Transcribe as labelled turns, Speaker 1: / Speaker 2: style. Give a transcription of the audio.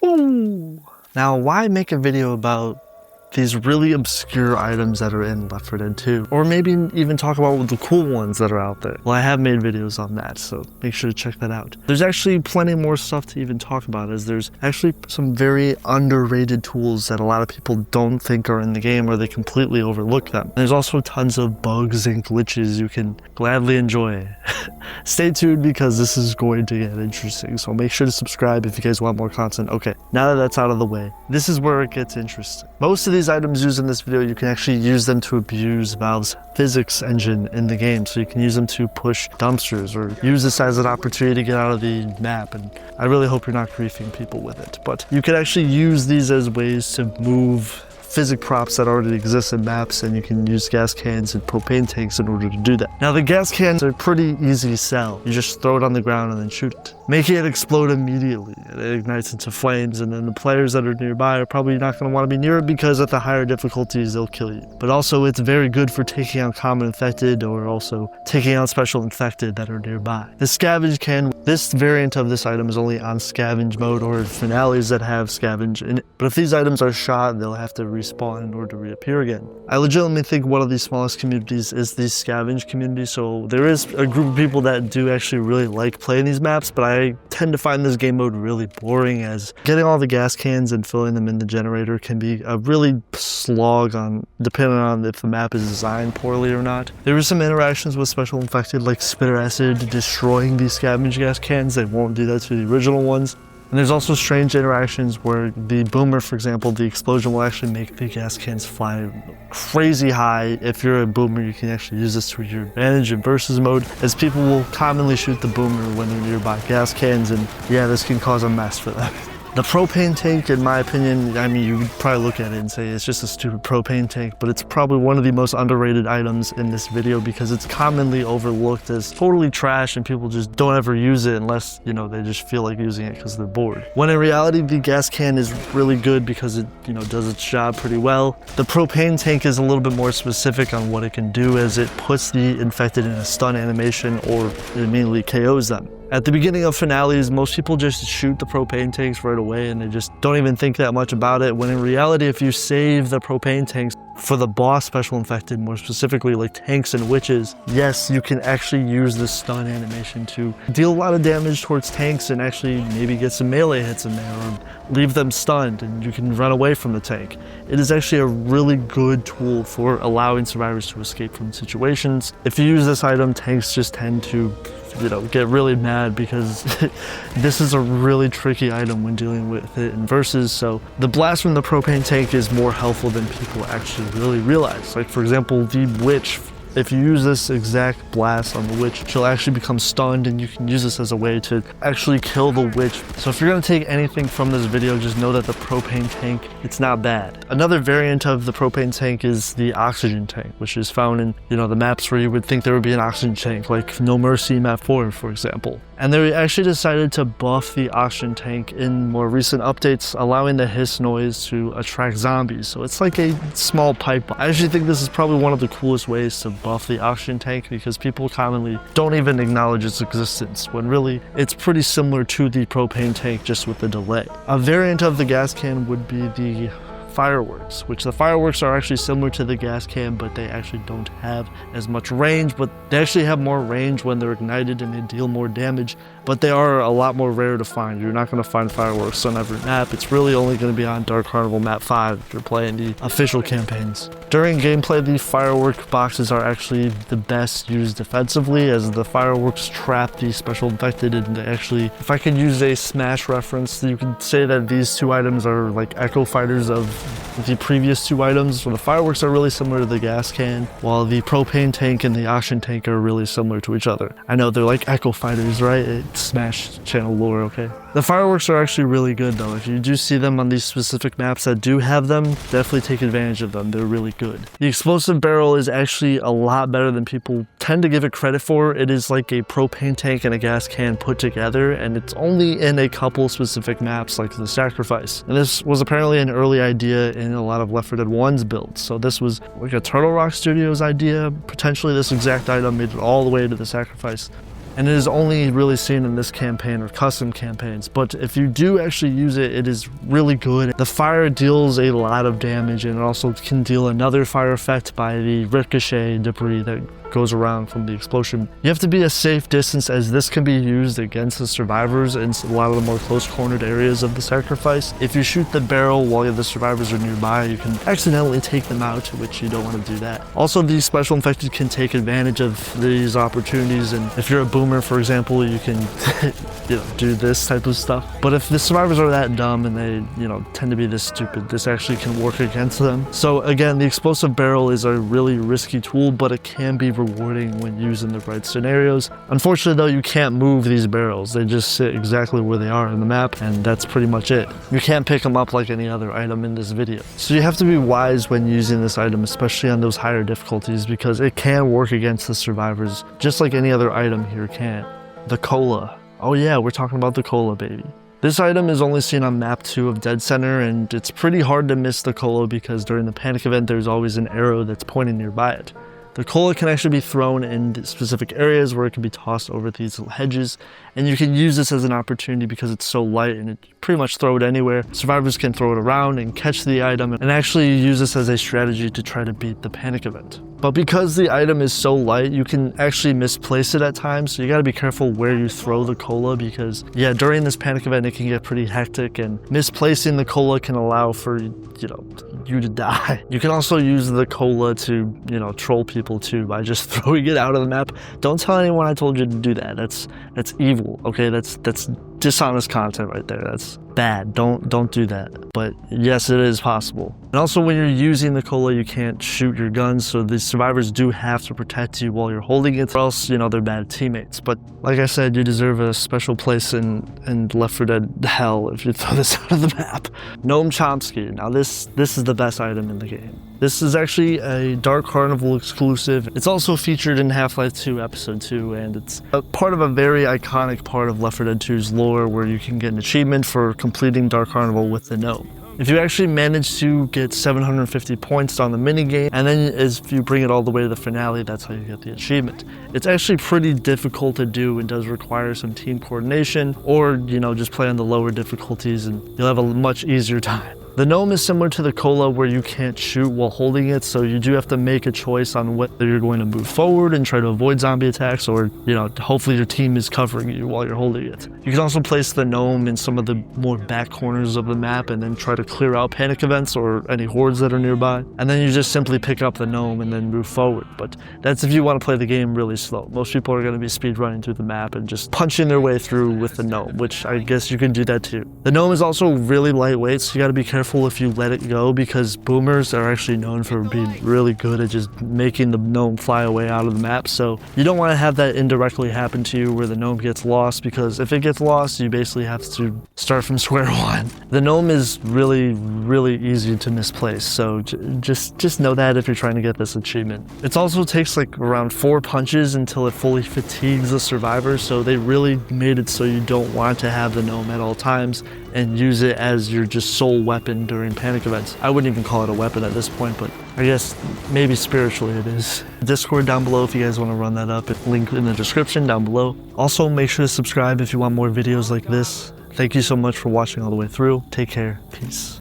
Speaker 1: Ooh. Now, why make a video about these really obscure items that are in Left 4 Dead 2? Or maybe even talk about the cool ones that are out there. Well, I have made videos on that, so make sure to check that out. There's actually plenty more stuff to even talk about, as there's actually some very underrated tools that a lot of people don't think are in the game, or they completely overlook them. There's also tons of bugs and glitches you can gladly enjoy. Stay tuned, because this is going to get interesting, so make sure to subscribe if you guys want more content. Okay, now that that's out of the way, this is where it gets interesting. Most of these items used in this video, you can actually use them to abuse Valve's physics engine in the game. So you can use them to push dumpsters, or use this as an opportunity to get out of the map. And I really hope you're not griefing people with it. But you can actually use these as ways to move physics props that already exist in maps, and you can use gas cans and propane tanks in order to do that. Now, the gas cans are pretty easy to sell. You just throw it on the ground and then shoot it, making it explode immediately. It ignites into flames, and then the players that are nearby are probably not going to want to be near it, because at the higher difficulties they'll kill you. But also, it's very good for taking out common infected, or also taking out special infected that are nearby. The scavenge can, this variant of this item is only on scavenge mode, or finales that have scavenge in it. But if these items are shot, they'll have to respawn in order to reappear again. I legitimately think one of the smallest communities is the scavenge community, so there is a group of people that do actually really like playing these maps, but I tend to find this game mode really boring, as getting all the gas cans and filling them in the generator can be a really slog, depending on if the map is designed poorly or not. There were some interactions with special infected, like spitter acid destroying these scavenge gas cans. They won't do that to the original ones. And there's also strange interactions where the boomer, for example, the explosion will actually make the gas cans fly crazy high. If you're a boomer, you can actually use this to your advantage in versus mode, as people will commonly shoot the boomer when they're nearby gas cans, and yeah, this can cause a mess for them. The propane tank, in my opinion, I mean, you would probably look at it and say it's just a stupid propane tank, but it's probably one of the most underrated items in this video, because it's commonly overlooked as totally trash, and people just don't ever use it unless, you know, they just feel like using it because they're bored. When in reality, the gas can is really good because it, you know, does its job pretty well. The propane tank is a little bit more specific on what it can do, as it puts the infected in a stun animation, or it immediately KOs them. At the beginning of finales, most people just shoot the propane tanks right away, and they just don't even think that much about it, when in reality, if you save the propane tanks for the boss special infected, more specifically like tanks and witches, yes, you can actually use the stun animation to deal a lot of damage towards tanks, and actually maybe get some melee hits in there, or leave them stunned, and you can run away from the tank. It is actually a really good tool for allowing survivors to escape from situations. If you use this item, tanks just tend to, you know, get really mad, because this is a really tricky item when dealing with it in versus. So the blast from the propane tank is more helpful than people actually really realize. Like, for example, the witch, if you use this exact blast on the witch, she'll actually become stunned, and you can use this as a way to actually kill the witch. So if you're going to take anything from this video, just know that the propane tank, it's not bad. Another variant of the propane tank is the oxygen tank, which is found in, you know, the maps where you would think there would be an oxygen tank, like No Mercy map 4, for example. And they actually decided to buff the oxygen tank in more recent updates, allowing the hiss noise to attract zombies. So it's like a small pipe bomb. I actually think this is probably one of the coolest ways to buff the oxygen tank, because people commonly don't even acknowledge its existence, when really it's pretty similar to the propane tank, just with the delay. A variant of the gas can would be the fireworks, which the fireworks are actually similar to the gas can, but they actually don't have as much range, but they actually have more range when they're ignited, and they deal more damage, but they are a lot more rare to find. You're not going to find fireworks on every map. It's really only going to be on Dark Carnival map 5 if you're playing the official campaigns. During gameplay, the firework boxes are actually the best used defensively, as the fireworks trap the special infected, and they actually, if I could use a Smash reference, you could say that these two items are like Echo Fighters of the previous two items. So the fireworks are really similar to the gas can, while the propane tank and the oxygen tank are really similar to each other. I know they're like Echo Fighters, right? It's Smash channel lore, okay? The fireworks are actually really good though. If you do see them on these specific maps that do have them, definitely take advantage of them. They're really good. The explosive barrel is actually a lot better than people tend to give it credit for. It is like a propane tank and a gas can put together, and it's only in a couple specific maps like the Sacrifice. And this was apparently an early idea in a lot of Left 4 Dead 1's builds. So this was like a Turtle Rock Studios idea. Potentially this exact item made it all the way to the Sacrifice. and it is only really seen in this campaign or custom campaigns. But if you do actually use it, it is really good. The fire deals a lot of damage, and it also can deal another fire effect by the ricochet debris that goes around from the explosion. You have to be a safe distance, as this can be used against the survivors in a lot of the more close cornered areas of the sacrifice. If you shoot the barrel while the survivors are nearby, you can accidentally take them out, which you don't want to do that. Also, these special infected can take advantage of these opportunities, and if you're a boomer, for example, you can do this type of stuff. But if the survivors are that dumb and they tend to be this stupid, this actually can work against them. So again, the explosive barrel is a really risky tool, but it can be rewarding when used in the right scenarios. Unfortunately though, you can't move these barrels. They just sit exactly where they are in the map, and that's pretty much it. You can't pick them up like any other item in this video. So you have to be wise when using this item, especially on those higher difficulties, because it can work against the survivors just like any other item here can. The cola. Oh yeah, we're talking about the cola, baby. This item is only seen on map 2 of Dead Center, and it's pretty hard to miss the cola because during the panic event there's always an arrow that's pointing nearby it. The cola can actually be thrown in specific areas where it can be tossed over these little hedges, and you can use this as an opportunity because it's so light and it pretty much throw it anywhere. Survivors can throw it around and catch the item and actually use this as a strategy to try to beat the panic event. But because the item is so light, you can actually misplace it at times, so you gotta be careful where you throw the cola, because yeah, during this panic event it can get pretty hectic, and misplacing the cola can allow for you to die. You can also use the cola to troll people too by just throwing it out of the map. Don't tell anyone I told you to do that. That's evil, okay? That's dishonest content right there. That's bad. Don't do that. But yes, it is possible. And also, when you're using the cola, you can't shoot your guns, so the survivors do have to protect you while you're holding it, or else they're bad teammates. But like I said, you deserve a special place in Left 4 Dead hell if you throw this out of the map. Gnome Chomsky. Now this is the best item in the game. This is actually a Dark Carnival exclusive. It's also featured in Half-Life 2 Episode 2, and it's a part of a very iconic part of Left 4 Dead 2's lore, where you can get an achievement for completing Dark Carnival with the gnome. If you actually manage to get 750 points on the minigame, and then if you bring it all the way to the finale, that's how you get the achievement. It's actually pretty difficult to do and does require some team coordination, or just play on the lower difficulties and you'll have a much easier time. The gnome is similar to the cola, where you can't shoot while holding it, so you do have to make a choice on whether you're going to move forward and try to avoid zombie attacks, or hopefully your team is covering you while you're holding it. You can also place the gnome in some of the more back corners of the map and then try to clear out panic events or any hordes that are nearby, and then you just simply pick up the gnome and then move forward. But that's if you want to play the game really slow. Most people are going to be speed running through the map and just punching their way through with the gnome, which I guess you can do that too. The gnome is also really lightweight, so you got to be careful if you let it go, because boomers are actually known for being really good at just making the gnome fly away out of the map. So you don't want to have that indirectly happen to you, where the gnome gets lost, because if it gets lost, you basically have to start from square one. The gnome is really easy to misplace, so just know that if you're trying to get this achievement. It also takes like around 4 punches until it fully fatigues the survivor, so they really made it so you don't want to have the gnome at all times and use it as your just sole weapon during panic events. I wouldn't even call it a weapon at this point, but I guess maybe spiritually it is. Discord down below if you guys want to run that up. Link in the description down below. Also, make sure to subscribe if you want more videos like this. Thank you so much for watching all the way through. Take care. Peace.